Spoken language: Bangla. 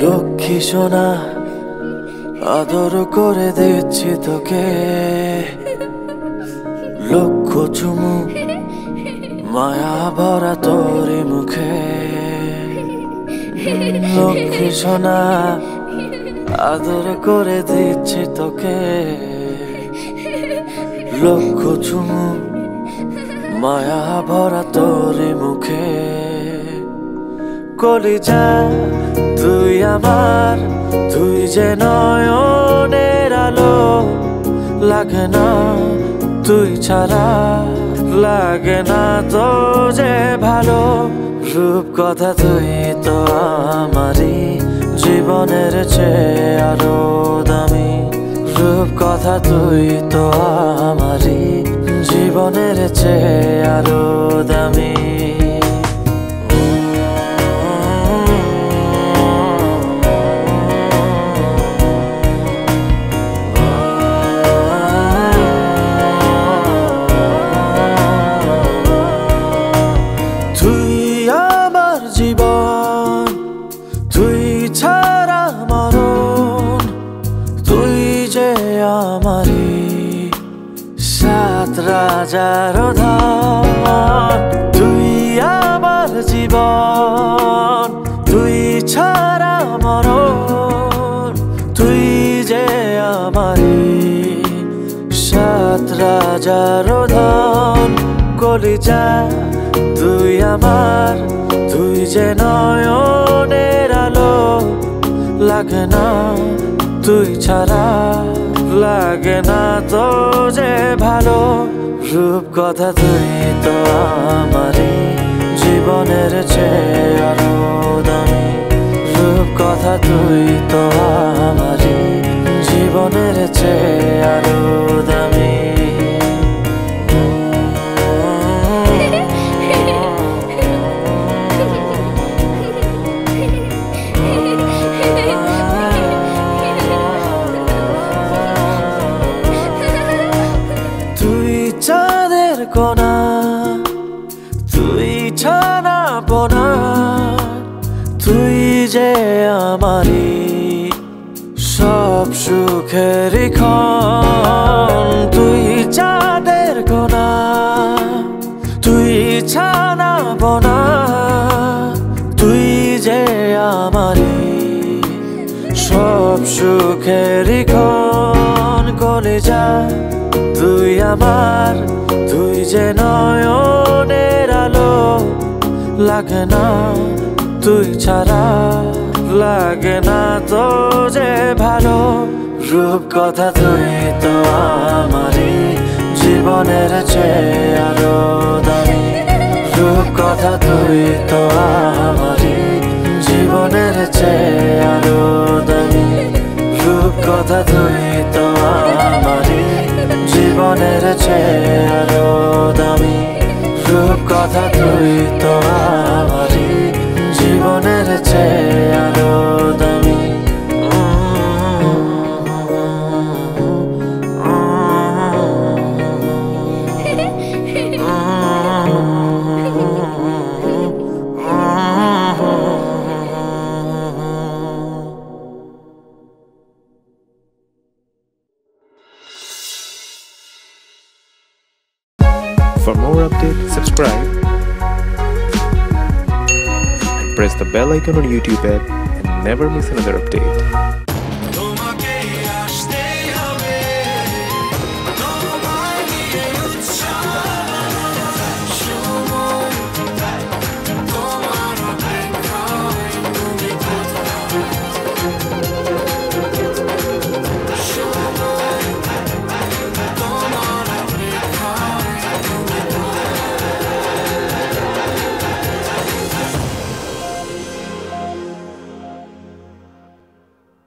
লক্ষ্মী সোনা আদর করে দিচ্ছি তোকে, লক্ষ চুমু মায়া ভরা তোরি মুখে। লক্ষ্মী সোনা আদর করে দিচ্ছি তোকে, লক্ষ চুমু মায়া ভরা তোরি মুখে। কলিজা তুই আমার, তুই যে নয়নের আলো, লাগে না তুই ছাড়া, লাগে না তো যে ভালো। রূপ কথা তুই তো আমারই, জীবনের চেয়ে আরো দামি। রূপ কথা তুই তো আমারই, জীবনের চেয়ে আরো দামি। জীবন তুই ছাড়া মরণ, তুই যে আমারি সাত রাজার ধন। তুই আমার জীবন, তুই ছাড়া মরণ, তুই যে আমারি সাত রাজার ধন। কলিজা তুই আমার, তুই যে নয়নের আলো, লাগে না তুই ছাড়া, লাগে না তো যে ভালো। রূপ কথা তুই তো আমারই, জীবনের চেয়ে আরো দামি। রূপ কথা তুই তো আমারই, জীবনের চেয়ে আরো দামি। চাঁদের কোনা তুই ছানা পোনা, তুই যে আমারি সব সুখের ক্ষণ। তুই চাঁদের কোনা তুই ছানা পোনা, তুই যে আমারি সব সুখের ক্ষণ। কলিজা তুই আমার, তুই যে নয়নের আলো, লাগে না তুই ছাড়া, লাগে না তো যে ভালো। রূপ কথা তুই তো আমারই, জীবনের চেয়ে আরো দামি। রূপ কথা তুই তো আমারই, জীবনের চেয়ে আরো দামি। রূপ কথা তুই তো আমারই, জীবনের চেয়ে আরো দামি। রূপ কথা তুই তো আমারই, জীবনের চেয়ে আরো দামি। For more updates, subscribe and press the bell icon on YouTube app and never miss another update.